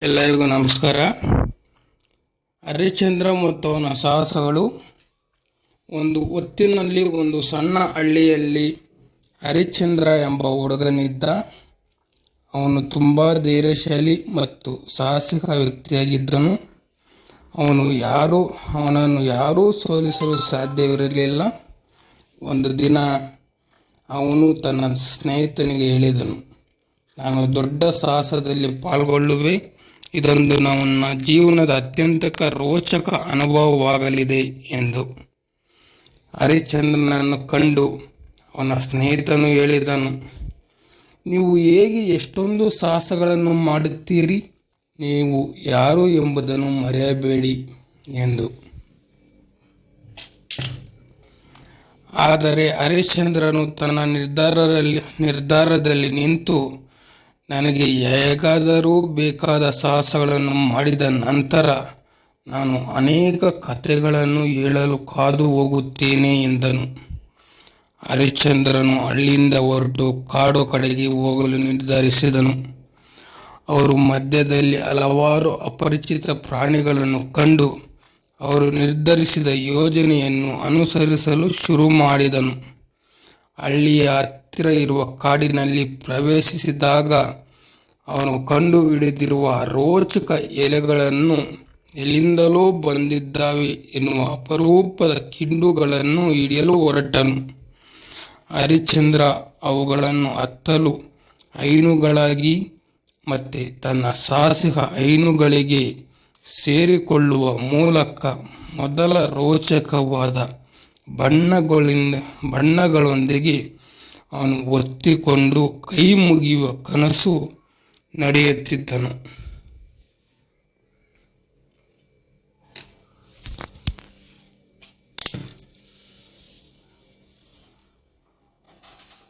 ಎಲ್ಲರಿಗೂ ನಮಸ್ಕಾರ. ಹರಿಶ್ಚಂದ್ರ ಮತ್ತು ಅವನ ಸಾಹಸಗಳು. ಒಂದು ಹೊತ್ತಿನಲ್ಲಿ ಒಂದು ಸಣ್ಣ ಹಳ್ಳಿಯಲ್ಲಿ ಹರಿಶ್ಚಂದ್ರ ಎಂಬ ಹುಡುಗನಿದ್ದ. ಅವನು ತುಂಬ ಧೈರ್ಯಶಾಲಿ ಮತ್ತು ಸಾಹಸಿಕ ವ್ಯಕ್ತಿಯಾಗಿದ್ದನು. ಅವನನ್ನು ಯಾರೂ ಸೋಲಿಸಲು ಸಾಧ್ಯವಿರಲಿಲ್ಲ. ಒಂದು ದಿನ ಅವನು ತನ್ನ ಸ್ನೇಹಿತನಿಗೆ ಹೇಳಿದನು, ನಾನು ದೊಡ್ಡ ಸಾಹಸದಲ್ಲಿ ಪಾಲ್ಗೊಳ್ಳುವೆ. ಇದೊಂದು ನನ್ನ ಜೀವನದ ಅತ್ಯಂತ ರೋಚಕ ಅನುಭವವಾಗಲಿದೆ ಎಂದು. ಹರಿಶ್ಚಂದ್ರನನ್ನು ಕಂಡು ಅವನ ಸ್ನೇಹಿತನು ಹೇಳಿದನು, ನೀವು ಹೇಗೆ ಎಷ್ಟೊಂದು ಸಾಹಸಗಳನ್ನು ಮಾಡುತ್ತೀರಿ? ನೀವು ಯಾರು ಎಂಬುದನ್ನು ಮರೆಯಬೇಡಿ ಎಂದು. ಆದರೆ ಹರಿಶ್ಚಂದ್ರನು ತನ್ನ ನಿರ್ಧಾರದಲ್ಲಿ ನಿಂತು, ನನಗೆ ಹೇಗಾದರೂ ಬೇಕಾದ ಸಾಹಸಗಳನ್ನು ಮಾಡಿದ ನಂತರ ನಾನು ಅನೇಕ ಕಥೆಗಳನ್ನು ಹೇಳಲು ಕಾದು ಹೋಗುತ್ತೇನೆ ಎಂದನು. ಹರಿಶ್ಚಂದ್ರನು ಹಳ್ಳಿಯಿಂದ ಹೊರಟು ಕಾಡು ಕಡೆಗೆ ಹೋಗಲು ನಿರ್ಧರಿಸಿದನು. ಅವರು ಮಧ್ಯದಲ್ಲಿ ಹಲವಾರು ಅಪರಿಚಿತ ಪ್ರಾಣಿಗಳನ್ನು ಕಂಡು ಅವರು ನಿರ್ಧರಿಸಿದ ಯೋಜನೆಯನ್ನು ಅನುಸರಿಸಲು ಶುರು ಮಾಡಿದನು. ಹಳ್ಳಿಯ ಹತ್ತಿರ ಇರುವ ಕಾಡಿನಲ್ಲಿ ಪ್ರವೇಶಿಸಿದಾಗ ಅವನು ಕಂಡು ಹಿಡಿದಿರುವ ರೋಚಕ ಎಲೆಗಳನ್ನು, ಎಲ್ಲಿಂದಲೋ ಬಂದಿದ್ದಾವೆ ಎನ್ನುವ ಅಪರೂಪದ ಕಿಂಡುಗಳನ್ನು ಹಿಡಿಯಲು ಹೊರಟನು. ಹರಿಶ್ಚಂದ್ರ ಅವುಗಳನ್ನು ಹತ್ತಲು ಹೈನುಗಳಾಗಿ ಮತ್ತೆ ತನ್ನ ಸಾಹಸಿಕ ಹೈನುಗಳಿಗೆ ಸೇರಿಕೊಳ್ಳುವ ಮೂಲಕ ಮೊದಲ ರೋಚಕವಾದ ಬಣ್ಣಗಳೊಂದಿಗೆ ಅವನು ಒತ್ತಿಕೊಂಡು ಕೈ ಮುಗಿಯುವ ಕನಸು ನಡೆಯುತ್ತಿದ್ದನು.